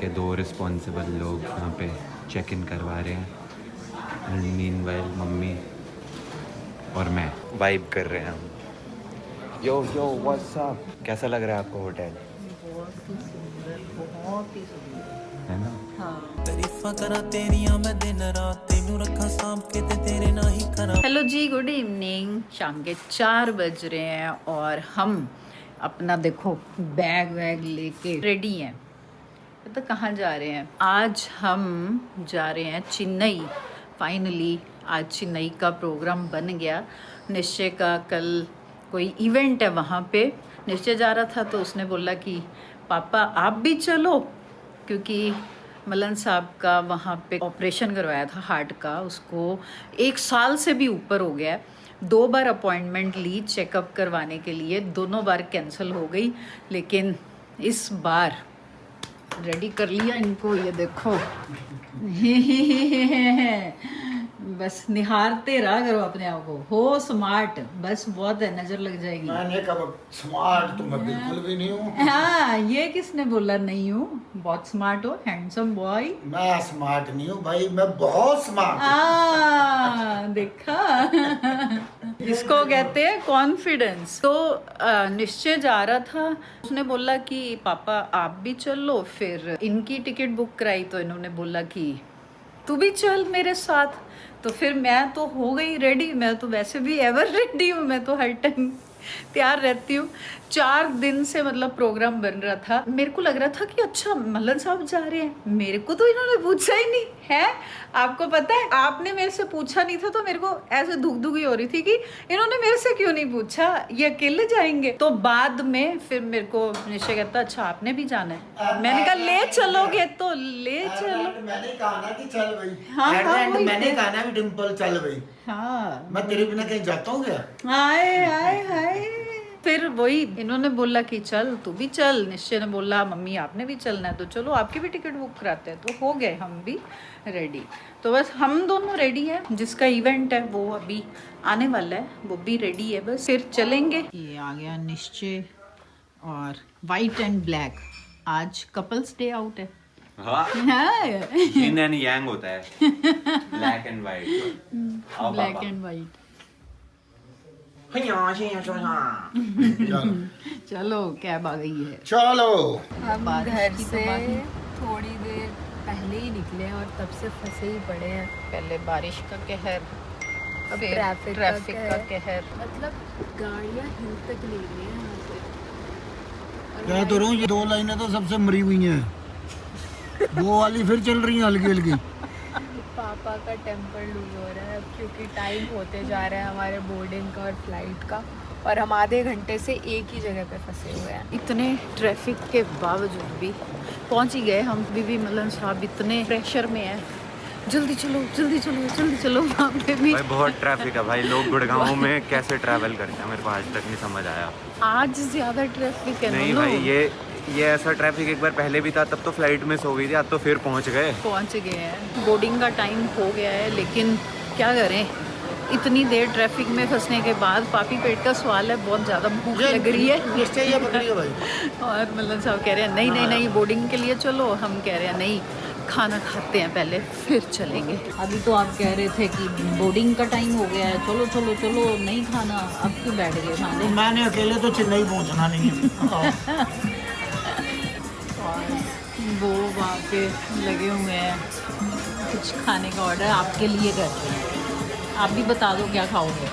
के 2 रिस्पॉन्सिबल लोग यहाँ पे चेक इन करवा रहे हैं। एंड मीनवाइल मम्मी और मैं वाइब कर रहे हैं हम। यो यो व्हाट्स अप, कैसा लग रहा है आपको होटल? बहुत ही सुंदर, बहुत ही सुंदर है ना? हाँ। तारीफा करा तेरियां मैं दिन रात तेनू रखा सांभ के ते तेरे ना ही करा। हेलो जी, गुड इवनिंग। शाम के 4 बज रहे हैं और हम अपना देखो बैग वैग लेके रेडी हैं। तो कहाँ जा रहे हैं? आज हम जा रहे हैं चेन्नई। फाइनली आज चेन्नई का प्रोग्राम बन गया। निश्चय का कल कोई इवेंट है वहाँ पे। निश्चय जा रहा था तो उसने बोला कि पापा आप भी चलो, क्योंकि मलन साहब का वहाँ पे ऑपरेशन करवाया था हार्ट का। उसको 1 साल से भी ऊपर हो गया। 2 बार अपॉइंटमेंट ली चेकअप करवाने के लिए, दोनों बार कैंसिल हो गई। लेकिन इस बार रेडी कर लिया इनको। ये देखो बस निहारते रहा करो अपने आप को। हो स्मार्ट, बस बहुत है, नजर लग जाएगी। मैंने कहा स्मार्ट तो मैं बिल्कुल भी नहीं हूँ। हाँ, ये किसने बोला नहीं हूँ? बहुत स्मार्ट हो, हैंडसम बॉय। मैं स्मार्ट नहीं हूँ भाई, मैं बहुत स्मार्ट हूँ। देखा इसको कहते हैं कॉन्फिडेंस। तो निश्चय जा रहा था, उसने बोला कि पापा आप भी चलो। फिर इनकी टिकट बुक कराई तो इन्होंने बोला कि तू भी चल मेरे साथ। तो फिर मैं तो हो गई रेडी। मैं तो वैसे भी एवर रेडी हूँ, मैं तो हर टाइम तैयार रहती हूँ। 4 दिन से मतलब प्रोग्राम बन रहा था। मेरे को लग रहा था कि अच्छा मलन साहब जा रहे हैं, मेरे को तो इन्होंने पूछा ही नहीं है। आपको पता है, आपने मेरे से पूछा नहीं था तो मेरे को ऐसे दुखी हो रही थी कि इन्होंने मेरे से क्यों नहीं पूछा, ये अकेले जाएंगे। तो बाद में फिर मेरे को निश्चय कहता अच्छा आपने भी जाना है। मैंने कहा ले चलोगे तो ले चलो। मैंने कहा ना कि चल भाई। हाँ, मैंने कहा ना कि डिम्पल चल भाई। हाँ, मैं तेरे बिना कहीं जाता हूँ क्या? हाय हाय हाय। फिर वही इन्होंने बोला कि चल तू भी चल। निश्चय ने बोला मम्मी आपने भी चलना है तो चलो आपकी भी टिकट बुक कराते हैं। तो हो गए हम भी रेडी। तो बस हम दोनों रेडी हैं। जिसका इवेंट है वो अभी आने वाला है, वो भी रेडी है। बस फिर चलेंगे। ये आ गया निश्चय और वाइट एंड ब्लैक। आज कपल्स डे आउट है। हाँ, yin and yang होता है। Black and white. Black and white. चलो कैब आ गई है। चलो हम बारिश घर की तो से बात नहीं। थोड़ी देर पहले ही निकले हैं और तब से फंसे ही पड़े हैं। पहले बारिश का कहर, अब फिर ट्रैफिक का कहर। मतलब गाड़ियाँ हिल तक ले रही हैं यहाँ पे। और कह तो रहा हूँ ये 2 लाइनें तो सबसे मरी हुई हैं। वो वाली फिर चल रही हैं हल्की हल्की। पापा का टेम्पर लूज हो रहा है अब, क्योंकि टाइम होते जा रहा है हमारे बोर्डिंग का और फ्लाइट का, और हम आधे घंटे से एक ही जगह पे फंसे हुए हैं। इतने ट्रैफिक के बावजूद भी पहुंच ही गए हम। बीबी मलन साहब इतने प्रेशर में है, जल्दी चलो जल्दी चलो जल्दी चलो। वहाँ पे भी भाई बहुत ट्रैफिक है भाई। लोग गुड़गांव में कैसे ट्रैवल करते हैं मेरे को आज तक नहीं समझ आया। आज ज्यादा ट्रैफिक है। नहीं भाई, ये ऐसा ट्रैफिक एक बार पहले भी था, तब तो फ्लाइट मिस हो गई थी। आज तो फिर पहुंच गए हैं। बोर्डिंग का टाइम हो गया है, लेकिन क्या करें, इतनी देर ट्रैफिक में फंसने के बाद पापी पेट का सवाल है, बहुत ज़्यादा भूख लग रही है। निश्चय ये पकड़ी है भाई। और मलन साहब कह रहे हैं नहीं बोर्डिंग के लिए चलो। हम कह रहे हैं नहीं, खाना खाते हैं पहले फिर चलेंगे। अभी तो आप कह रहे थे कि बोर्डिंग का टाइम हो गया है, चलो चलो चलो, नहीं खाना। अब क्यों बैठ गए खाने? मैंने अकेले तो चेन्नई पहुँचना नहीं है। वो वहाँ पे लगे हुए हैं, कुछ खाने का ऑर्डर आपके लिए करते हैं। आप भी बता दो क्या खाओगे।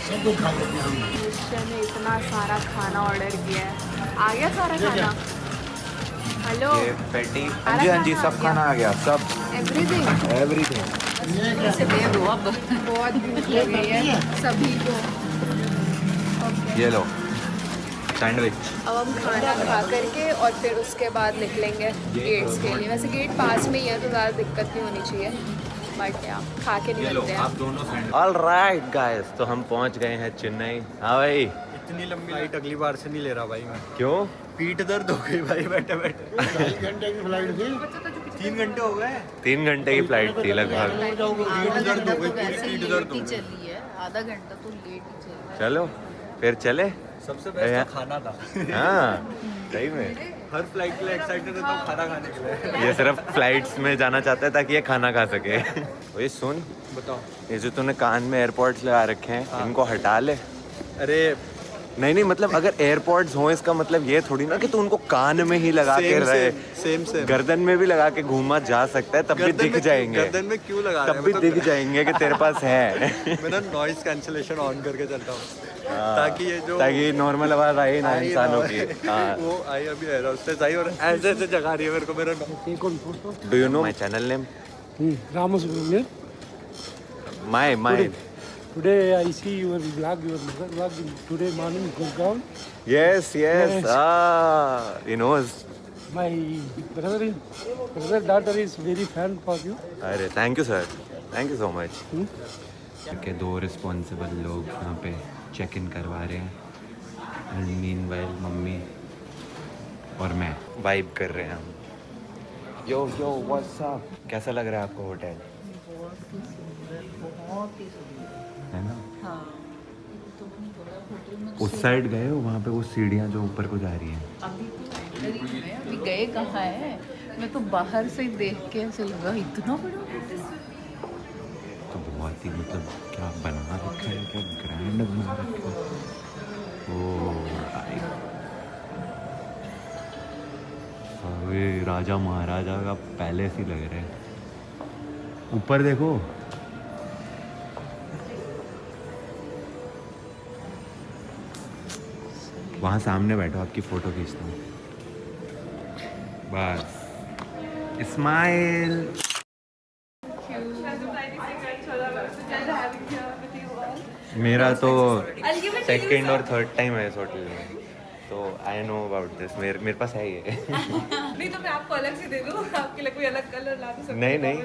सब कुछ खा लेते हैं हम। निश्चय ने इतना सारा खाना ऑर्डर किया है। आ गया सारा खाना? हेलो, ये पैटी। हाँ जी सब खाना आ गया, सब एवरीथिंग। ऐसे दे दो अब। बहुत भूख लग रही है सभी को। ये लो सैंडविच। अब हम खाना खा करके और फिर उसके बाद निकलेंगे गेट्स के लिए। वैसे गेट पास में ही है तो ज़्यादा दिक्कत नहीं होनी चाहिए, बट यहाँ खा के निकलते हैं। ऑल राइट गाइस, तो हम पहुंच गए हैं चेन्नई। हाँ भाई, इतनी लंबी फ्लाइट अगली बार से नहीं ले रहा भाई मैं। क्यों? पीठ दर्द हो गई भाई बैठे बैठे। 2 घंटे की फ्लाइट थी। 3 घंटे हो गए। 3 घंटे की फ्लाइट थी लगभग। पीठ दर्द हो गई, पूरी पीठ दर्द हो गई। चली है, आधा घंटा तो लेट ही चली है। चलो फिर चले। सबसे बेस्ट तो खाना था। हाँ सही में। हर फ्लाइट के लिए एक्साइटेड रहता हूँ खाना खाने के लिए। ये सिर्फ फ्लाइट्स में जाना चाहता है ताकि ये खाना खा सके। ये सुन, बताओ। ये जो तूने कान में एयरपॉड्स लगा रखे हैं, इनको हटा ले। अरे नहीं मतलब अगर एयरपॉड्स हो इसका मतलब ये थोड़ी ना कि तू उनको कान में ही लगा के रहे। सेम गर्दन में भी लगा के घूमा जा सकता है, तब भी दिख जाएंगे। गर्दन में क्यों लगा तब भी दिख जाएंगे कि तेरे पास है। मैं ना नॉइस कैंसलेशन ऑन करके चलता हूँ ताकि ये जो ताकि नॉर्मल आवाज आए ना इंसानों की। वो आई अभी एरोस्टेस आई और ऐसे ऐसे जगा रही है मेरे को मेरा। Do you know my channel name? Ramasubramanian. My Today I see your vlog, your mother vlog today morning goes down. Yes. He knows. My brother daughter is very fan for you. अरे thank you sir, thank you so much. के दो responsible लोग यहाँ पे check in करवा रहे हैं and meanwhile mummy और मैं वाइब कर रहे हैं हम। यो व्हाट्स अप, कैसा लग रहा है आपको होटल? है ना? हाँ। उस साइड गए हो, वहाँ पे वो सीढ़ियाँ जो ऊपर को जा रही हैं? अभी तो अंदर ही है, अभी गए कहाँ है? मैं तो बाहर से ही देख के ऐसे लगा इतना बड़ा होटल। तो बहुत ही मतलब क्या बना रखा है, क्या ग्रैंड बना रखा है। अरे राजा महाराजा का पैलेस ही लग रहा है। ऊपर देखो, वहाँ सामने बैठो, आपकी फोटो खींचता हूँ। बस स्माइल। मेरा तो सेकंड और थर्ड टाइम है इस होटल में, तो आई नो अबाउट दिस। मेरे पास है ये। नहीं तो मैं आपको अलग से दे दूँ, आपके लिए कोई अलग कलर ला दूँ? नहीं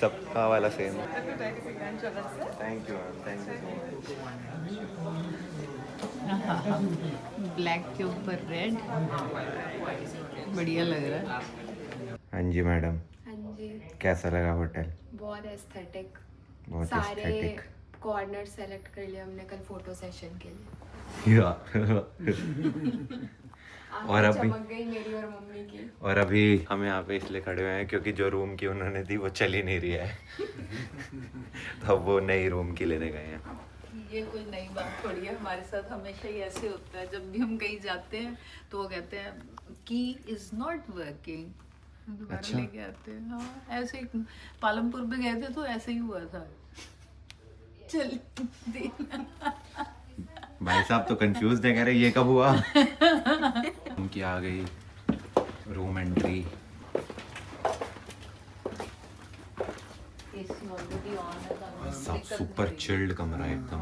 सबका वाला same. Thank you thank you so much. Black के ऊपर रेड, बढ़िया लग रहा है। हाँ जी मैडम, हाँ जी, कैसा लगा होटल? बहुत एस्थेटिक। बहुत सारे एस्थेटिक। कॉर्नर सेलेक्ट कर लिया हमने कल फोटो सेशन के लिए। और अभी चमक गई मेरी और मम्मी की। और अभी हम यहाँ पे इसलिए खड़े हुए हैं क्योंकि जो रूम की उन्होंने दी वो चल ही नहीं रही है। तो अब वो नई रूम की लेने गए हैं। ये कोई नई बात थोड़ी है, हमारे साथ हमेशा ही ऐसे होता है। जब भी हम कहीं जाते हैं तो वो कहते हैं की इज नॉट वर्किंग, दोबारा अच्छा। लेके आते हैं। हाँ, ऐसे ही पालमपुर में गए थे तो ऐसे ही हुआ था। चल भाई साहब तो कंफ्यूज है, कह रहे ये कब हुआ। उनकी आ गई रूम एंट्री। सब सुपर चिल्ड कमरा है एकदम।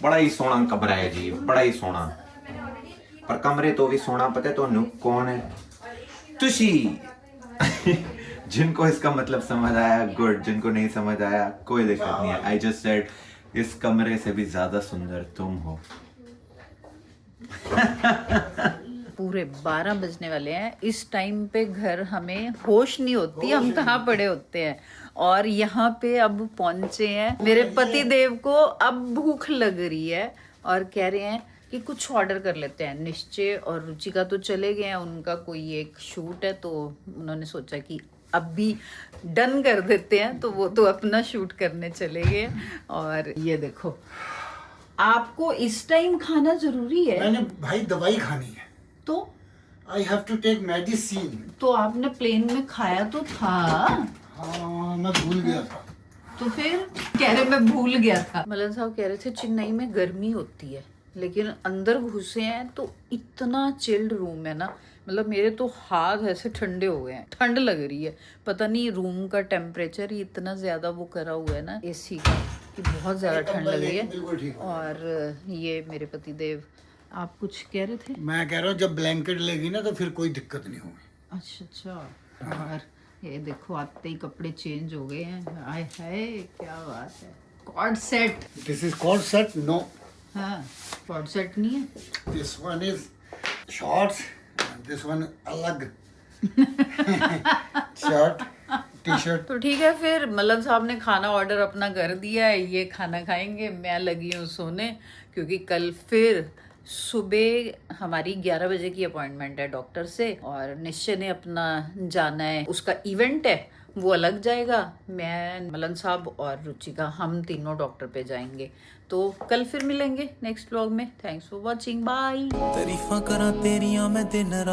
बड़ा ही सोहना कमरा है जी, बड़ा ही सोहना। पर कमरे तो भी सोहना पता है तो कौन है? तुशी। जिनको इसका मतलब समझ आया गुड, जिनको नहीं समझ आया कोई दिक्कत नहीं है। आई जस्ट सेड इस कमरे से भी ज्यादा सुंदर तुम हो। पूरे 12 बजने वाले हैं। इस टाइम पे घर हमें होश नहीं होती, हम कहाँ पड़े होते हैं। और यहाँ पे अब पहुंचे हैं। मेरे पति देव को अब भूख लग रही है और कह रहे हैं कि कुछ ऑर्डर कर लेते हैं। निश्चय और रुचिका तो चले गए हैं, उनका कोई एक शूट है तो उन्होंने सोचा कि अब भी डन कर देते हैं, तो वो तो अपना शूट करने चले गए। और ये देखो, आपको इस टाइम खाना जरूरी है। मैंने भाई दवाई खानी है, तो I have to take medicine. तो आपने प्लेन में खाया तो था। हाँ, मैं भूल गया था। तो फिर कह रहे मैं भूल गया था। मलन साहब कह रहे थे चेन्नई में गर्मी होती है, लेकिन अंदर घुसे हैं तो इतना चिल्ड रूम है ना, मतलब मेरे तो हाथ ऐसे ठंडे हो गए हैं, ठंड लग रही है। पता नहीं रूम का टेम्परेचर ही इतना ज्यादा वो करा हुआ है ना एसी का कि बहुत ज्यादा ठंड लग रही है। और ये मेरे पति देव, आप कुछ कह रहे थे? मैं कह रहा हूँ जब ब्लैंकेट लेगी ना तो फिर कोई दिक्कत नहीं होगी। अच्छा। और ये देखो आते ही कपड़े चेंज हो गए हैं। आय हाय क्या बात है। Cord set. This is cord set. No, हाँ, कॉर्ड सेट नहीं है। This one is shorts, this one अलग। Shirt T shirt. तो ठीक है, फिर मलन साहब ने खाना ऑर्डर अपना कर दिया है, ये खाना खाएंगे। मैं लगी हूँ सोने, क्योंकि कल फिर सुबह हमारी 11 बजे की अपॉइंटमेंट है डॉक्टर से, और निश्चय ने अपना जाना है, उसका इवेंट है, वो अलग जाएगा। मैं, मलन साहब और रुचिका, हम तीनों डॉक्टर पे जाएंगे। तो कल फिर मिलेंगे नेक्स्ट व्लॉग में। Thanks for watching, bye. तारीफां करा तेरियां मैं दिन रात